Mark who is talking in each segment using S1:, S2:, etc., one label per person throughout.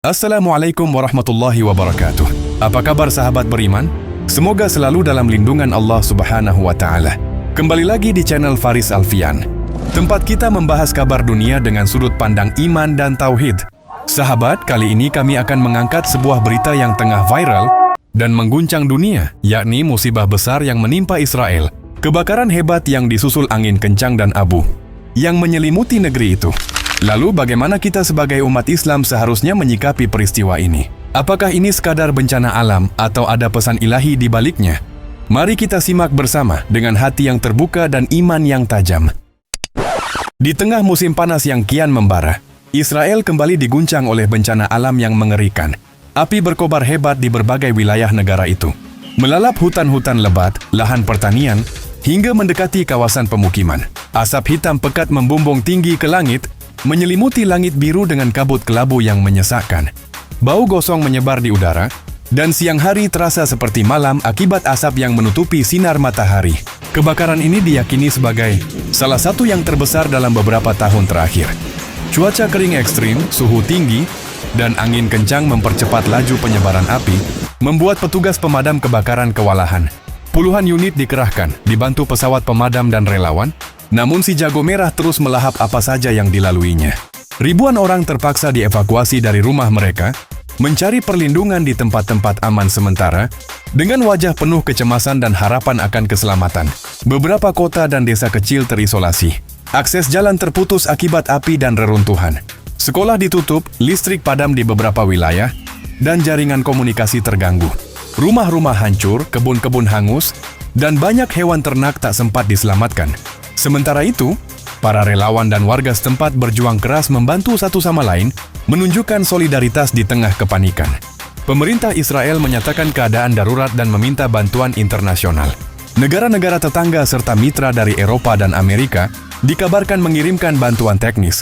S1: Assalamualaikum warahmatullahi wabarakatuh. Apa kabar sahabat beriman? Semoga selalu dalam lindungan Allah Subhanahu wa Ta'ala. Kembali lagi di channel Faris Alfian, tempat kita membahas kabar dunia dengan sudut pandang iman dan tauhid. Sahabat, kali ini kami akan mengangkat sebuah berita yang tengah viral dan mengguncang dunia, yakni musibah besar yang menimpa Israel. Kebakaran hebat yang disusul angin kencang dan abu yang menyelimuti negeri itu. Lalu bagaimana kita sebagai umat Islam seharusnya menyikapi peristiwa ini? Apakah ini sekadar bencana alam atau ada pesan ilahi di baliknya? Mari kita simak bersama dengan hati yang terbuka dan iman yang tajam. Di tengah musim panas yang kian membara, Israel kembali diguncang oleh bencana alam yang mengerikan. Api berkobar hebat di berbagai wilayah negara itu, melalap hutan-hutan lebat, lahan pertanian, hingga mendekati kawasan pemukiman. Asap hitam pekat membumbung tinggi ke langit, menyelimuti langit biru dengan kabut kelabu yang menyesakkan. Bau gosong menyebar di udara, dan siang hari terasa seperti malam akibat asap yang menutupi sinar matahari. Kebakaran ini diyakini sebagai salah satu yang terbesar dalam beberapa tahun terakhir. Cuaca kering ekstrim, suhu tinggi, dan angin kencang mempercepat laju penyebaran api, membuat petugas pemadam kebakaran kewalahan. Puluhan unit dikerahkan, dibantu pesawat pemadam dan relawan, namun si jago merah terus melahap apa saja yang dilaluinya. Ribuan orang terpaksa dievakuasi dari rumah mereka, mencari perlindungan di tempat-tempat aman sementara, dengan wajah penuh kecemasan dan harapan akan keselamatan. Beberapa kota dan desa kecil terisolasi. Akses jalan terputus akibat api dan reruntuhan. Sekolah ditutup, listrik padam di beberapa wilayah, dan jaringan komunikasi terganggu. Rumah-rumah hancur, kebun-kebun hangus, dan banyak hewan ternak tak sempat diselamatkan. Sementara itu, para relawan dan warga setempat berjuang keras membantu satu sama lain, menunjukkan solidaritas di tengah kepanikan. Pemerintah Israel menyatakan keadaan darurat dan meminta bantuan internasional. Negara-negara tetangga serta mitra dari Eropa dan Amerika dikabarkan mengirimkan bantuan teknis,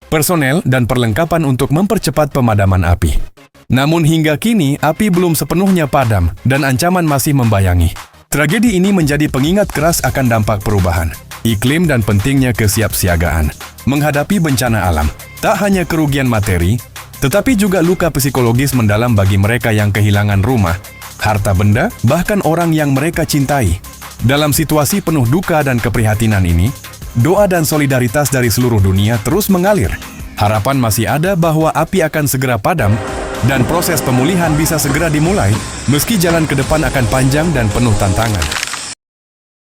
S1: personel, dan perlengkapan untuk mempercepat pemadaman api. Namun hingga kini, api belum sepenuhnya padam dan ancaman masih membayangi. Tragedi ini menjadi pengingat keras akan dampak perubahan iklim dan pentingnya kesiapsiagaan menghadapi bencana alam. Tak hanya kerugian materi, tetapi juga luka psikologis mendalam bagi mereka yang kehilangan rumah, harta benda, bahkan orang yang mereka cintai. Dalam situasi penuh duka dan keprihatinan ini, doa dan solidaritas dari seluruh dunia terus mengalir. Harapan masih ada bahwa api akan segera padam dan proses pemulihan bisa segera dimulai, meski jalan ke depan akan panjang dan penuh tantangan.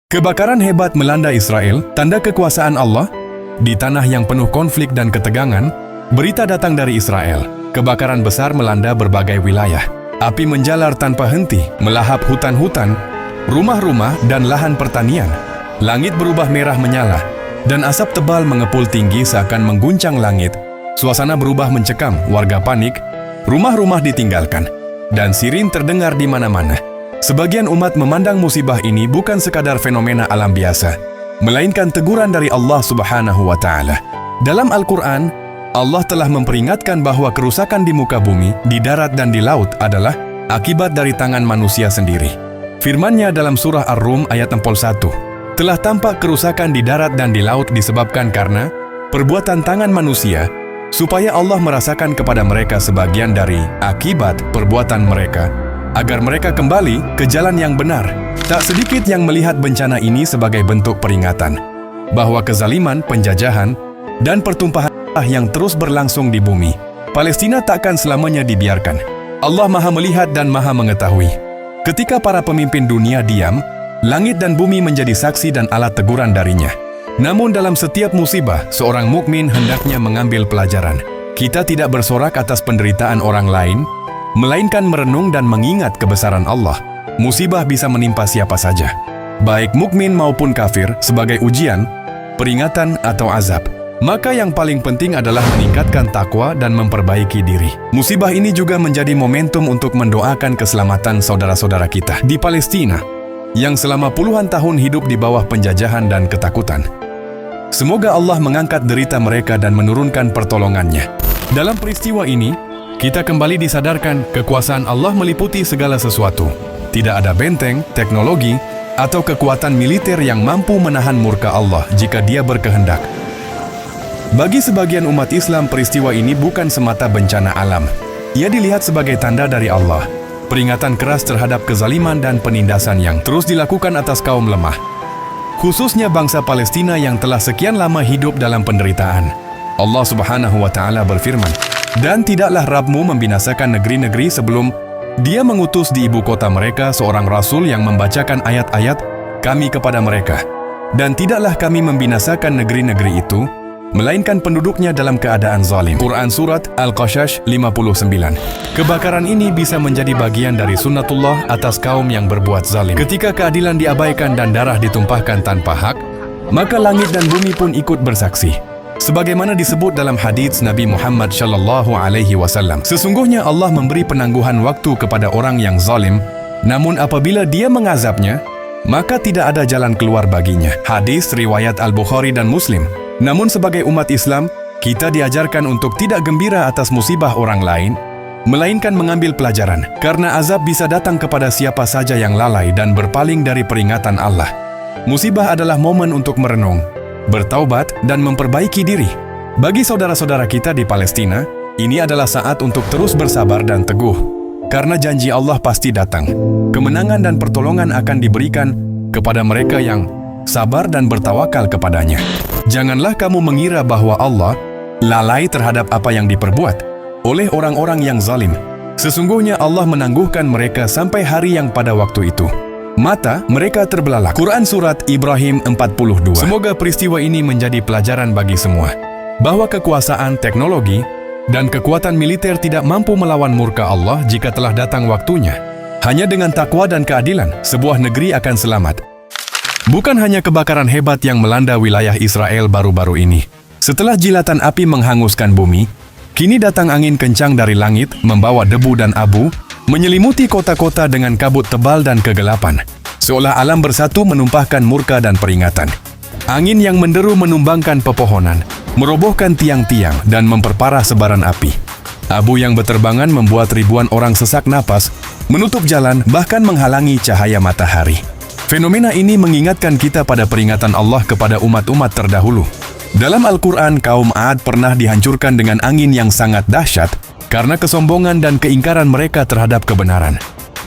S1: Kebakaran hebat melanda Israel, tanda kekuasaan Allah. Di tanah yang penuh konflik dan ketegangan, berita datang dari Israel. Kebakaran besar melanda berbagai wilayah. Api menjalar tanpa henti, melahap hutan-hutan, rumah-rumah, dan lahan pertanian. Langit berubah merah menyala, dan asap tebal mengepul tinggi seakan mengguncang langit. Suasana berubah mencekam, warga panik, rumah-rumah ditinggalkan, dan sirin terdengar di mana-mana. Sebagian umat memandang musibah ini bukan sekadar fenomena alam biasa, melainkan teguran dari Allah Subhanahu wa Ta'ala. Dalam Al-Quran, Allah telah memperingatkan bahwa kerusakan di muka bumi, di darat dan di laut adalah akibat dari tangan manusia sendiri. Firman-Nya dalam surah Ar-Rum ayat 61, telah tampak kerusakan di darat dan di laut disebabkan karena perbuatan tangan manusia, supaya Allah merasakan kepada mereka sebagian dari akibat perbuatan mereka, agar mereka kembali ke jalan yang benar. Tak sedikit yang melihat bencana ini sebagai bentuk peringatan bahwa kezaliman, penjajahan, dan pertumpahan yang terus berlangsung di bumi Palestina takkan selamanya dibiarkan. Allah Maha Melihat dan Maha Mengetahui. Ketika para pemimpin dunia diam, langit dan bumi menjadi saksi dan alat teguran darinya. Namun dalam setiap musibah, seorang mukmin hendaknya mengambil pelajaran. Kita tidak bersorak atas penderitaan orang lain, melainkan merenung dan mengingat kebesaran Allah. Musibah bisa menimpa siapa saja, baik mukmin maupun kafir, sebagai ujian, peringatan, atau azab. Maka yang paling penting adalah meningkatkan takwa dan memperbaiki diri. Musibah ini juga menjadi momentum untuk mendoakan keselamatan saudara-saudara kita di Palestina, yang selama puluhan tahun hidup di bawah penjajahan dan ketakutan. Semoga Allah mengangkat derita mereka dan menurunkan pertolongannya. Dalam peristiwa ini, kita kembali disadarkan kekuasaan Allah meliputi segala sesuatu. Tidak ada benteng, teknologi, atau kekuatan militer yang mampu menahan murka Allah jika Dia berkehendak. Bagi sebagian umat Islam, peristiwa ini bukan semata bencana alam, Ia dilihat sebagai tanda dari Allah, peringatan keras terhadap kezaliman dan penindasan yang terus dilakukan atas kaum lemah, khususnya bangsa Palestina yang telah sekian lama hidup dalam penderitaan. Allah Subhanahu wa Ta'ala berfirman, "Dan tidaklah Rabb-Mu membinasakan negeri-negeri sebelum Dia mengutus di ibu kota mereka seorang rasul yang membacakan ayat-ayat Kami kepada mereka. Dan tidaklah Kami membinasakan negeri-negeri itu, melainkan penduduknya dalam keadaan zalim." Quran Surat Al-Qasas 59. Kebakaran ini bisa menjadi bagian dari sunnatullah atas kaum yang berbuat zalim. Ketika keadilan diabaikan dan darah ditumpahkan tanpa hak, maka langit dan bumi pun ikut bersaksi. Sebagaimana disebut dalam hadits Nabi Muhammad Shallallahu Alaihi Wasallam, sesungguhnya Allah memberi penangguhan waktu kepada orang yang zalim, namun apabila Dia mengazabnya, maka tidak ada jalan keluar baginya. Hadis riwayat Al-Bukhari dan Muslim. Namun sebagai umat Islam, kita diajarkan untuk tidak gembira atas musibah orang lain, melainkan mengambil pelajaran, karena azab bisa datang kepada siapa saja yang lalai dan berpaling dari peringatan Allah. Musibah adalah momen untuk merenung, bertaubat, dan memperbaiki diri. Bagi saudara-saudara kita di Palestina, ini adalah saat untuk terus bersabar dan teguh, karena janji Allah pasti datang. Kemenangan dan pertolongan akan diberikan kepada mereka yang sabar dan bertawakal kepadanya. Janganlah kamu mengira bahwa Allah lalai terhadap apa yang diperbuat oleh orang-orang yang zalim. Sesungguhnya Allah menangguhkan mereka sampai hari yang pada waktu itu mata mereka terbelalak. Quran Surat Ibrahim 42. Semoga peristiwa ini menjadi pelajaran bagi semua, bahwa kekuasaan, teknologi, dan kekuatan militer tidak mampu melawan murka Allah jika telah datang waktunya. Hanya dengan takwa dan keadilan, sebuah negeri akan selamat. Bukan hanya kebakaran hebat yang melanda wilayah Israel baru-baru ini. Setelah jilatan api menghanguskan bumi, kini datang angin kencang dari langit, membawa debu dan abu, menyelimuti kota-kota dengan kabut tebal dan kegelapan, seolah alam bersatu menumpahkan murka dan peringatan. Angin yang menderu menumbangkan pepohonan, merobohkan tiang-tiang, dan memperparah sebaran api. Abu yang berterbangan membuat ribuan orang sesak napas, menutup jalan, bahkan menghalangi cahaya matahari. Fenomena ini mengingatkan kita pada peringatan Allah kepada umat-umat terdahulu. Dalam Al-Quran, kaum Ad pernah dihancurkan dengan angin yang sangat dahsyat, karena kesombongan dan keingkaran mereka terhadap kebenaran.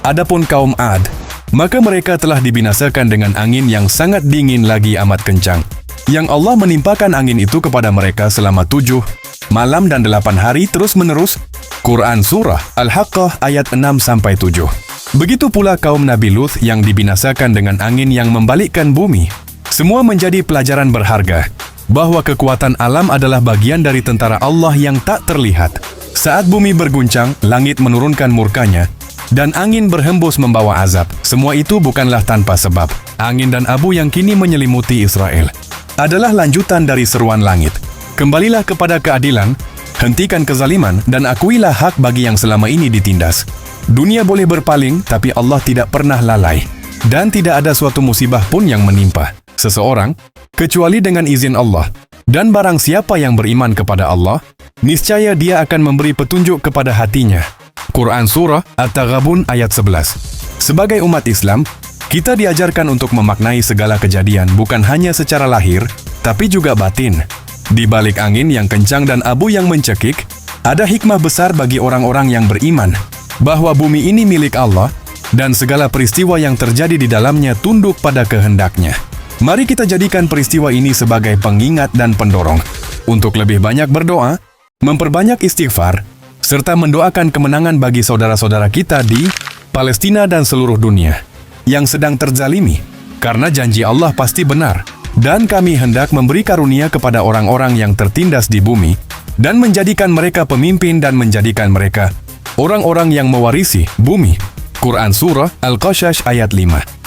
S1: Adapun kaum Ad, maka mereka telah dibinasakan dengan angin yang sangat dingin lagi amat kencang, yang Allah menimpakan angin itu kepada mereka selama 7 malam dan 8 hari terus-menerus. Quran Surah Al-Haqqah ayat 6-7. Begitu pula kaum Nabi Lut yang dibinasakan dengan angin yang membalikkan bumi. Semua menjadi pelajaran berharga, bahwa kekuatan alam adalah bagian dari tentara Allah yang tak terlihat. Saat bumi berguncang, langit menurunkan murkanya, dan angin berhembus membawa azab. Semua itu bukanlah tanpa sebab. Angin dan abu yang kini menyelimuti Israel adalah lanjutan dari seruan langit. Kembalilah kepada keadilan, hentikan kezaliman, dan akuilah hak bagi yang selama ini ditindas. Dunia boleh berpaling, tapi Allah tidak pernah lalai. Dan tidak ada suatu musibah pun yang menimpa seseorang, kecuali dengan izin Allah. Dan barang siapa yang beriman kepada Allah, niscaya Dia akan memberi petunjuk kepada hatinya. Quran Surah At-Taghabun ayat 11. Sebagai umat Islam, kita diajarkan untuk memaknai segala kejadian bukan hanya secara lahir, tapi juga batin. Di balik angin yang kencang dan abu yang mencekik, ada hikmah besar bagi orang-orang yang beriman, bahwa bumi ini milik Allah, dan segala peristiwa yang terjadi di dalamnya tunduk pada kehendaknya. Mari kita jadikan peristiwa ini sebagai pengingat dan pendorong untuk lebih banyak berdoa, memperbanyak istighfar, serta mendoakan kemenangan bagi saudara-saudara kita di Palestina dan seluruh dunia yang sedang terzalimi, karena janji Allah pasti benar, dan kami hendak memberi karunia kepada orang-orang yang tertindas di bumi, dan menjadikan mereka pemimpin dan menjadikan mereka orang-orang yang mewarisi bumi. Quran Surah Al-Qasas ayat 5.